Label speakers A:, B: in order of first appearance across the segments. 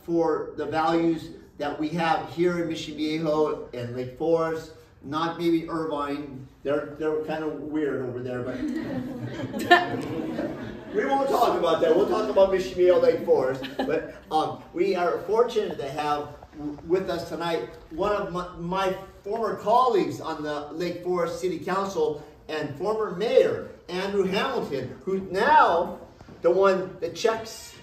A: for the values that we have here in Mission Viejo and Lake Forest, not maybe Irvine. They're kind of weird over there, but we won't talk about that. We'll talk about Mission Viejo, Lake Forest. But we are fortunate to have with us tonight one of my former colleagues on the Lake Forest City Council and former mayor, Andrew Hamilton, who's now the one that checks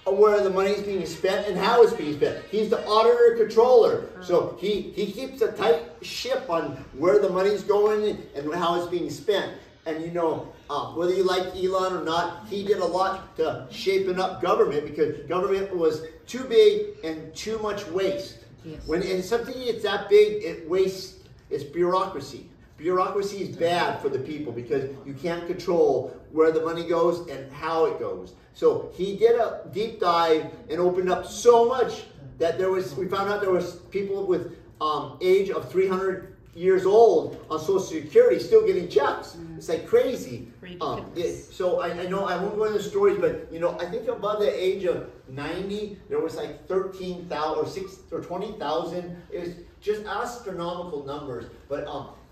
A: where the money is being spent and how it's being spent. He's the auditor controller. So he keeps a tight ship on where the money's going and how it's being spent. And you know, whether you like Elon or not, he did a lot to shaping up government because government was too big and too much waste. Yes. When something gets that big, it wastes, it's bureaucracy. Bureaucracy is bad for the people because you can't control where the money goes and how it goes. So he did a deep dive and opened up so much that we found out there was people with age of 300 years old on Social Security still getting checks. It's like crazy. So I know I won't go into the stories, but you know, I think above the age of 90, there was like 13,000 or 6 or 20,000. It was just astronomical numbers. But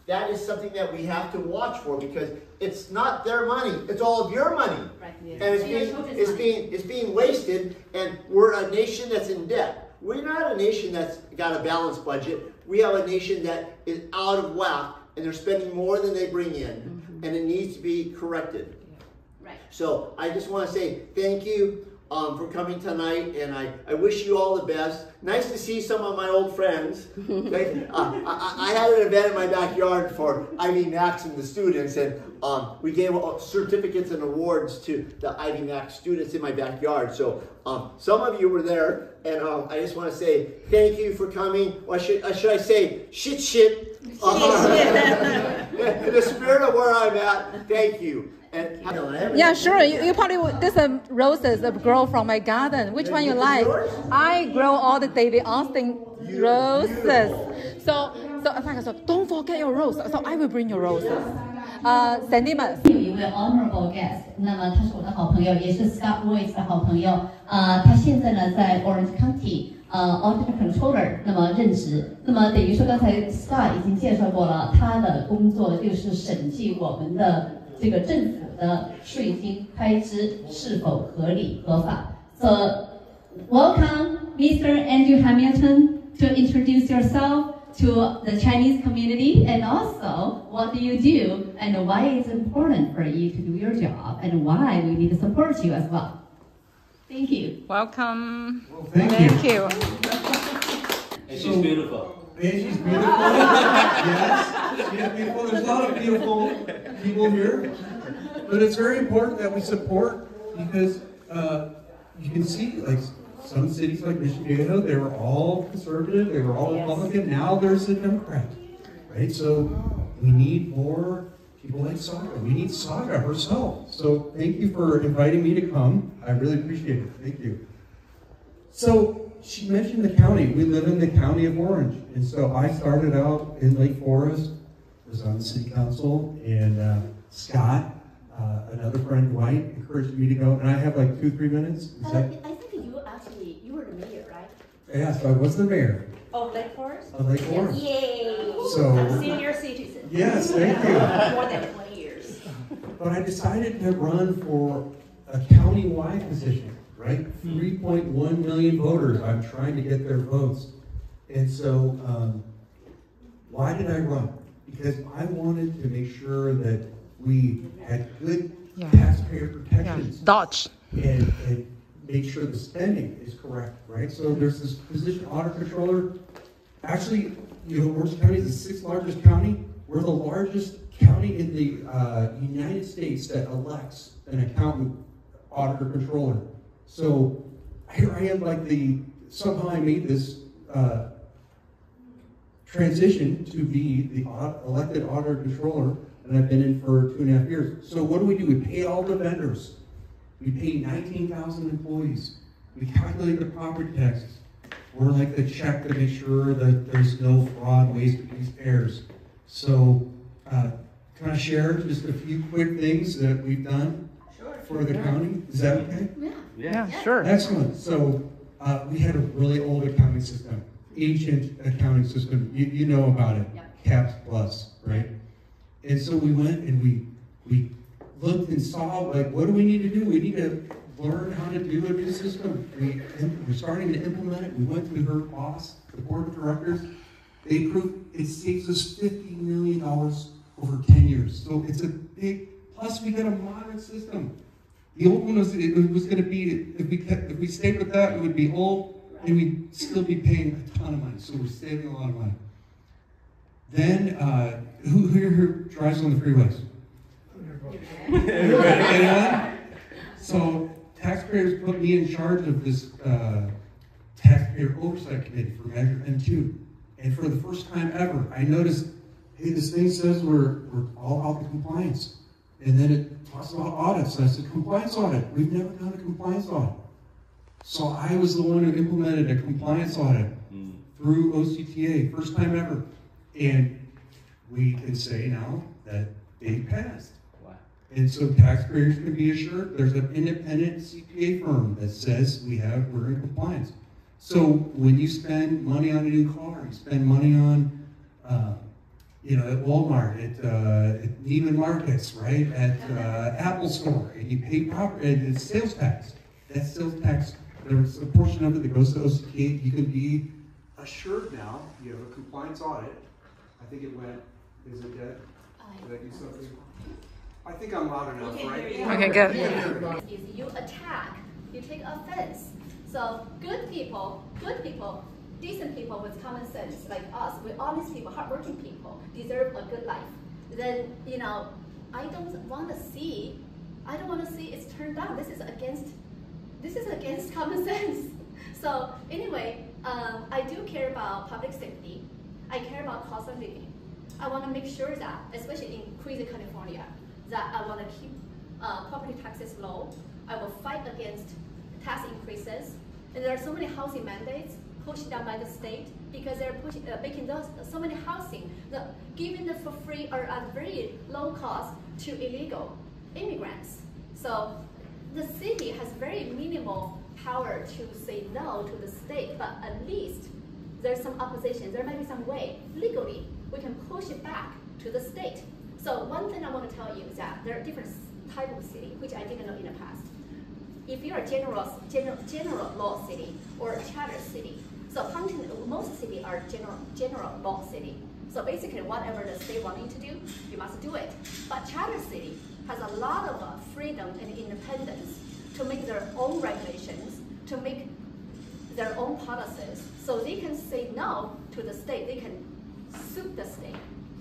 A: that is something that we have to watch for because it's not their money; it's all of your money, right. Yeah. And it's being wasted. And we're a nation that's in debt. We're not a nation that's got a balanced budget. We have a nation that is out of whack, and they're spending more than they bring in, and it needs to be corrected. Yeah. Right. So I just want to say thank you for coming tonight, and I wish you all the best. Nice to see some of my old friends. I had an event in my backyard for Ivy Max and the students, and we gave certificates and awards to the Ivy Max students in my backyard. So some of you were there, and I just want to say thank you for coming. Or should I say shit? In the spirit of where I'm at, thank you. And
B: yeah, sure. You probably there's some roses that grow from my garden. Which one you like? I grow all the David Austin roses. So don't forget your rose. So I will bring your roses. Sentiments.
C: 有一位 honorable guest， 那么他是我的好朋友，也是 Scott Royce 的好朋友。他现在呢在 Orange County Auditor Controller 那么任职。那么等于说刚才 Scott 已经介绍过了，他的工作就是审计我们的这个政府的税金开支是否合理合法。So welcome, Mr. Andrew Hamilton, to introduce yourself to the Chinese community, and also what do you do and why it's important for you to do your job and why we need to support you as well. Thank you.
B: Welcome.
D: Well, thank you.
E: And she's beautiful.
D: And she's beautiful. Yes, she's beautiful. There's a lot of beautiful people here. But it's very important that we support because you can see, like, some cities like Mission Viejo, they were all conservative, they were all Republican. Now there's a Democrat, right? So we need more people like Saga. We need Saga herself. So thank you for inviting me to come. I really appreciate it. Thank you. So she mentioned the county. We live in the county of Orange. And so I started out in Lake Forest, was on the city council, and Scott, another friend, Dwight, encouraged me to go. And I have like 2-3 minutes.
F: I think you were the mayor, right?
D: Yeah, so I was the mayor.
F: Of Lake Forest?
D: Of Lake Forest.
F: Yay!
D: So,
F: I'm senior citizen.
D: Yes, thank you.
F: More than 20 years.
D: But I decided to run for a county-wide position, right? 3.1 million voters. I'm trying to get their votes. And so, why did I run? Because I wanted to make sure that we had good taxpayer protections.
B: Dodge.
D: And make sure the spending is correct, right? So there's this position, audit controller. Actually, you know, Orange County is the 6th largest county. We're the largest county in the United States that elects an accountant, auditor, controller. So here I am, like somehow I made this transition to be the elected auditor controller, and I've been in for 2.5 years. So what do? We pay all the vendors. We pay 19,000 employees. We calculate the property taxes. We're like the check to make sure that there's no fraud, waste, abuse, errors. So can I share just a few quick things that we've done for the county? Is that okay?
B: Yeah, sure.
D: Excellent. So we had a really old accounting system, ancient accounting system. You know about it, Caps Plus, right? And so we went and we looked and saw, like, what do we need to do? We need to learn how to do a new system. We're starting to implement it. We went to her boss, the board of directors. They approved, it saves us $50 million over 10 years. So it's a big, plus we got a modern system. The old one was going to be, if we stayed with that, it would be old, and we'd still be paying a ton of money. So we're saving a lot of money. Then, who here drives on the freeways? Anyone? So taxpayers put me in charge of this taxpayer oversight committee for Measure M2. And for the first time ever, I noticed, hey, this thing says we're all about the compliance. And then it talks about audits. And I said, compliance audit. We've never done a compliance audit. So I was the one who implemented a compliance audit through OCTA, first time ever. And we can say now that they passed. Wow. And so taxpayers can be assured there's an independent CPA firm that says we're in compliance. So when you spend money on a new car, you spend money on, at Walmart, at Neiman Marcus, right? At Apple Store, and you pay property, and it's sales tax. That sales tax, there's a portion of it that goes to OCTA. You can be assured now, you have a compliance audit. I think it went, is it dead? Did I do something? I think I'm loud enough, right?
B: Okay, good.
F: If you attack, you take offense. So good people, decent people with common sense, like us, we're honest people, hardworking people, deserve a good life. Then, I don't want to see it's turned down. This is against common sense. So anyway, I do care about public safety. I care about cost of living. I want to make sure that, especially in crazy California, that I want to keep property taxes low. I will fight against tax increases. And there are so many housing mandates pushed down by the state because they're making so many housing, giving them for free or at very low cost to illegal immigrants. So the city has very minimal power to say no to the state, but at least there's some opposition. There might be some way, legally, we can push it back to the state. So one thing I want to tell you is that there are different types of city, which I didn't know in the past. If you're a general law city or a charter city, so most cities are general law city. So basically, whatever the state wants you to do, you must do it. But charter city has a lot of freedom and independence to make their own regulations, to make their own policies. So they can say no to the state. They can sue the state.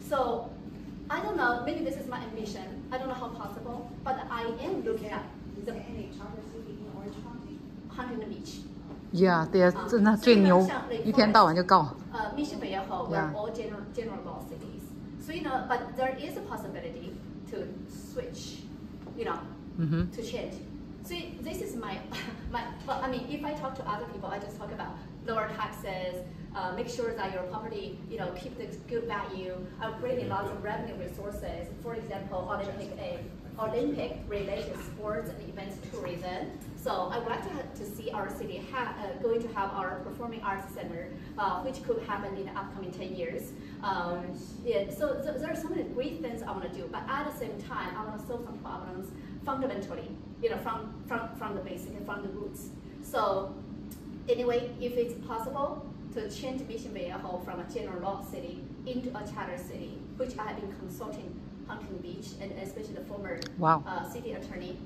F: So I don't know. Maybe this is my ambition. I don't know how possible, but I am looking at the Huntington Beach.
B: Yeah, 真的最牛，一天到晚就告。
F: Mission Bay we're all general law cities. So but there is a possibility to switch, to change. So this is my. But I mean, if I talk to other people, I just talk about lower taxes, make sure that your property, keep the good value, bringing lots of revenue resources. For example, Olympic-related sports and events tourism. So I would like to see our city going to have our performing arts center, which could happen in the upcoming 10 years. So there are so many great things I want to do, but at the same time, I want to solve some problems fundamentally, from the basic and from the roots. So anyway, if it's possible to change Mission Bay from a general law city into a charter city, which I have been consulting Huntington Beach, and especially the former city attorney,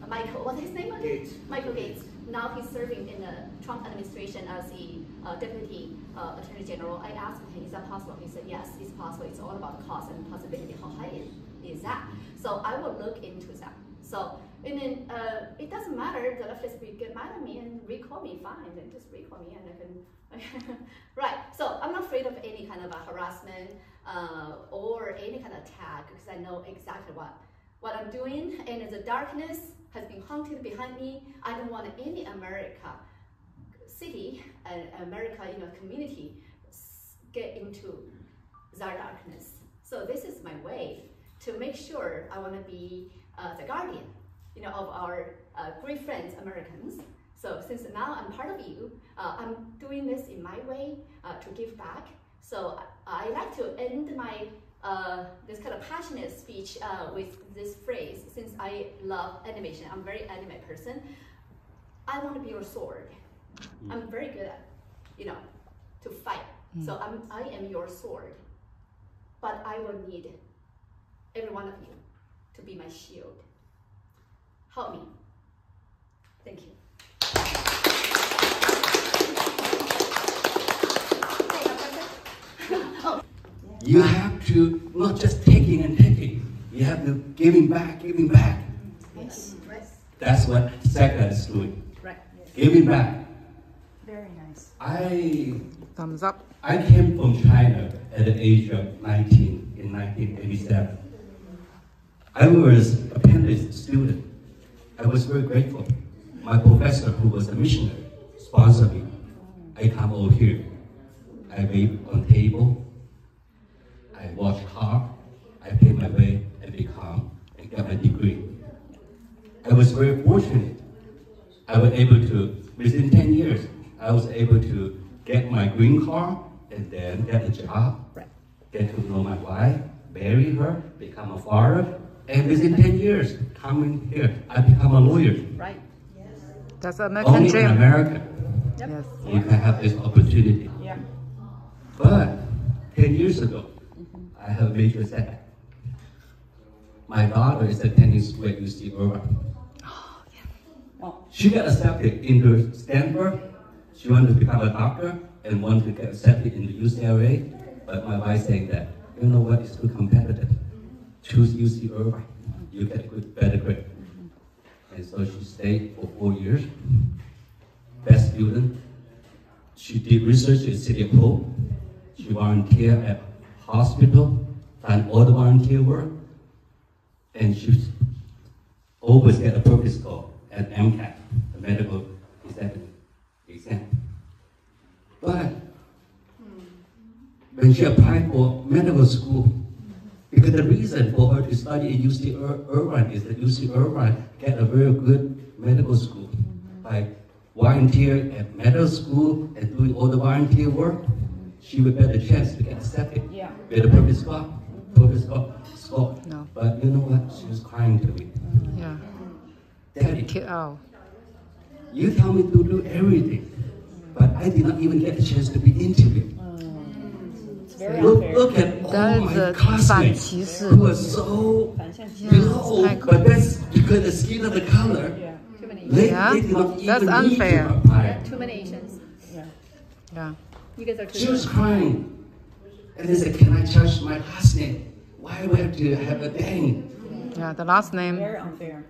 F: Michael, what's his name again?
A: Gates.
F: Michael Gates. Now he's serving in the Trump administration as the deputy attorney general. I asked him, is that possible? He said, yes, it's possible. It's all about cost and possibility. How high is that? So I will look into that. So, and then it doesn't matter. The leftists get mad at me and recall me, fine. Then just recall me and I can, right. So I'm not afraid of any kind of harassment or any kind of attack because I know exactly what I'm doing. And the darkness has been haunted behind me. I don't want any city and America, community get into that darkness. So this is my way to make sure I want to be the guardian, of our great friends, Americans, So since now I'm part of you, I'm doing this in my way to give back. So I like to end my this kind of passionate speech with this phrase. Since I love animation, I'm a very anime person. I want to be your sword. I'm very good at, to fight. So I am your sword. But I will need every one of you to be my shield. Help me. Thank you.
G: You have to not just taking and taking. You have to giving back, giving back.
F: Yes. Right.
G: That's what Saga is doing.
F: Right.
G: Giving back.
F: Very nice.
B: Thumbs up.
G: I came from China at the age of 19 in 1987. I was a penniless student. I was very grateful. My professor, who was a missionary, sponsored me. I come over here. I wait on table. I watch car. I pay my way and become and get my degree. I was very fortunate. I was able to, within 10 years, I was able to get my green card and then get a job, get to know my wife, marry her, become a father, and within 10 years, coming here, I become a lawyer.
F: Right.
B: That's an American
G: Only
B: dream.
G: in America,
B: Yes.
G: you can have this opportunity.
F: Yeah.
G: But 10 years ago, I have a major setback. My daughter is attending school at UC Irvine. She got accepted into Stanford. She wanted to become a doctor and wanted to get accepted in the UCLA. But my wife saying that, you know what, it's too competitive. Choose UC Irvine. You get a better grade. And so she stayed for 4 years. Best student. She did research at City of Hope. She volunteered at hospital, done all the volunteer work. And she always get a perfect score at MCAT, the medical exam. But when she applied for medical school, because the reason for her to study at UC Irvine is that UC Irvine get a very good medical school. By volunteer at medical school and doing all the volunteer work, she would get a chance to get accepted with a perfect score.
B: No.
G: But you know what? She was crying to me.
B: Yeah.
G: Daddy,
B: Oh.
G: you tell me to do everything, but I did not even get a chance to be interviewed. Look at all my classmates who are so below, but that's because the skin of the color. They did not
B: That's
G: even
B: unfair.
G: need to apply.
F: Too many Asians.
B: Yeah.
F: You guys are too
G: She was crying. And they said, can I change my last name? Why do I have to have a thing?
B: Yeah, the last name.
F: very unfair.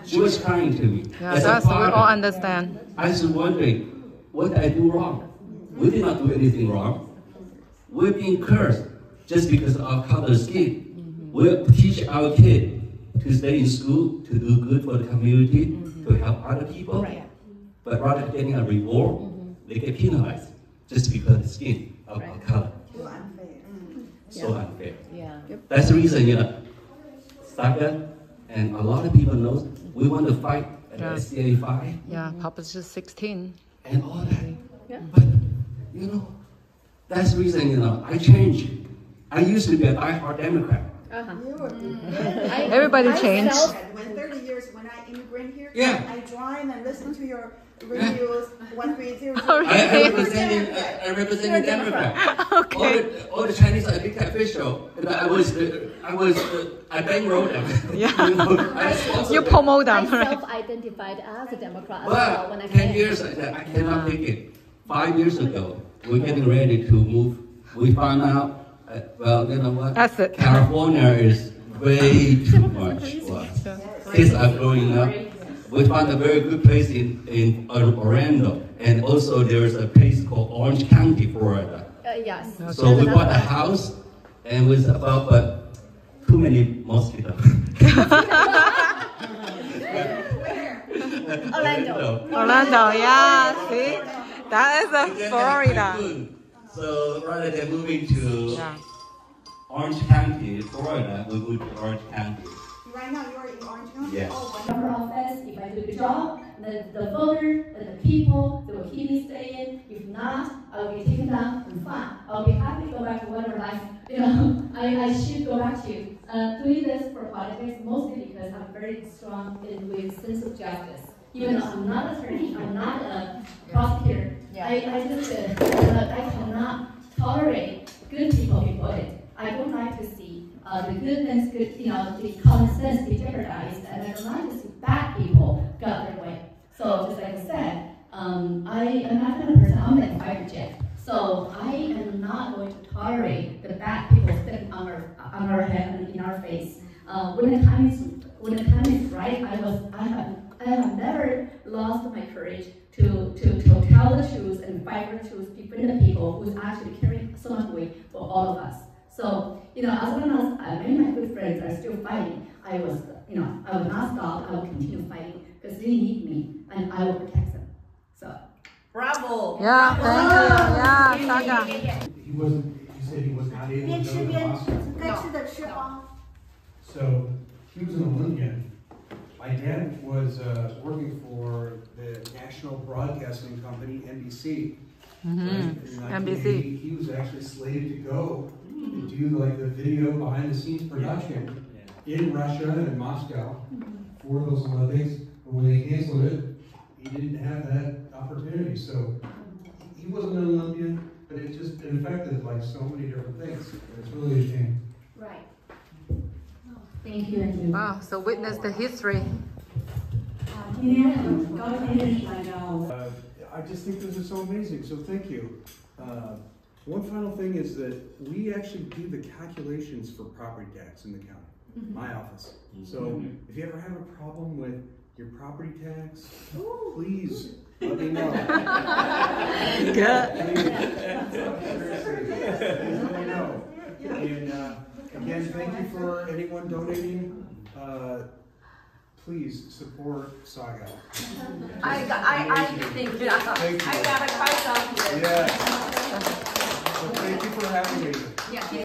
G: She was crying to me.
B: Yeah,
G: As a
B: that's we
G: father,
B: all understand.
G: I was wondering, what did I do wrong? We did not do anything wrong. We're being cursed just because of our color skin. We teach our kid to stay in school, to do good for the community, to help other people. But rather than getting a reward, they get penalized just because of the skin of our color. So unfair. That's the reason, Saga and a lot of people know we want to fight at SCA 5
B: Yeah, Proposition 16.
G: and all that. But, that's the reason, I changed. I used to be a diehard Democrat.
B: Everybody changed.
H: When 30 years when I immigrant here,
G: Yeah.
H: I join and listen to your reviews. 130.
G: I represent a Democrat.
B: Okay.
G: All the Chinese elected officials. I bankrolled them.
B: Yeah. You promote them.
F: I self-identified as a Democrat as well
G: But
F: when I
G: 10
F: came.
G: years, I cannot take it. 5 years ago, we're getting ready to move. We found out, well, you know what?
B: That's it.
G: California is way too much for us. Kids are growing up. We found a very good place in Orlando. And also there's a place called Orange County, Florida.
F: Yes.
G: So we bought a house and it was about too many mosquitoes.
B: Orlando, yeah. See? That is a Florida.
G: So rather than moving to Orange County, Florida, we moved to Orange County.
H: Right now you're in Orange County?
G: Yes.
H: Oh, wonderful.
C: process. If I do a good job, then the voter, the people, they will keep me staying. If not, I'll be taken down and fine. I'll be happy to go back to whatever life, I should go back to. Doing this for politics mostly because I'm very strong with sense of justice. Even though I'm not an attorney, I'm not a prosecutor. I cannot tolerate good people be voted. I don't like to see the goodness, the common sense be jeopardized, and I don't like to see bad people go their way. So just like I said, I'm not the kind of person, I'm like a fighter jet. So I am not going to tolerate the bad people sitting on our head and in our face. When the time is right, I have never lost my courage to tell the truth and fight for the truth, defend the people who's actually carrying so much weight for all of us. So, as long as many of my good friends are still fighting, I will not stop, I will continue fighting because they need me and I will protect them. So,
H: Bravo!
B: Yeah, thank you. Yeah, Saga.
D: He said he was not able to go to the hospital. So, he was an Olympian. My dad was working for the national broadcasting company, NBC.
B: NBC.
D: He was actually slated to go and do the video behind the scenes production in Russia and Moscow for those Olympics. But when they canceled it, he didn't have that opportunity. So he wasn't an Olympian, but it affected so many different things. It's really a shame.
C: right. Thank you, Andrew.
B: Wow, so witness the history.
I: I just think this is so amazing, so thank you. One final thing is that we actually do the calculations for property tax in the county, my office. So if you ever have a problem with your property tax, please let me know. Please let me know. And again, thank you for anyone donating. Please support Saga.
H: I think
I: Thank you.
H: I got a question here.
I: Yeah. So thank you for having me.
H: Yeah.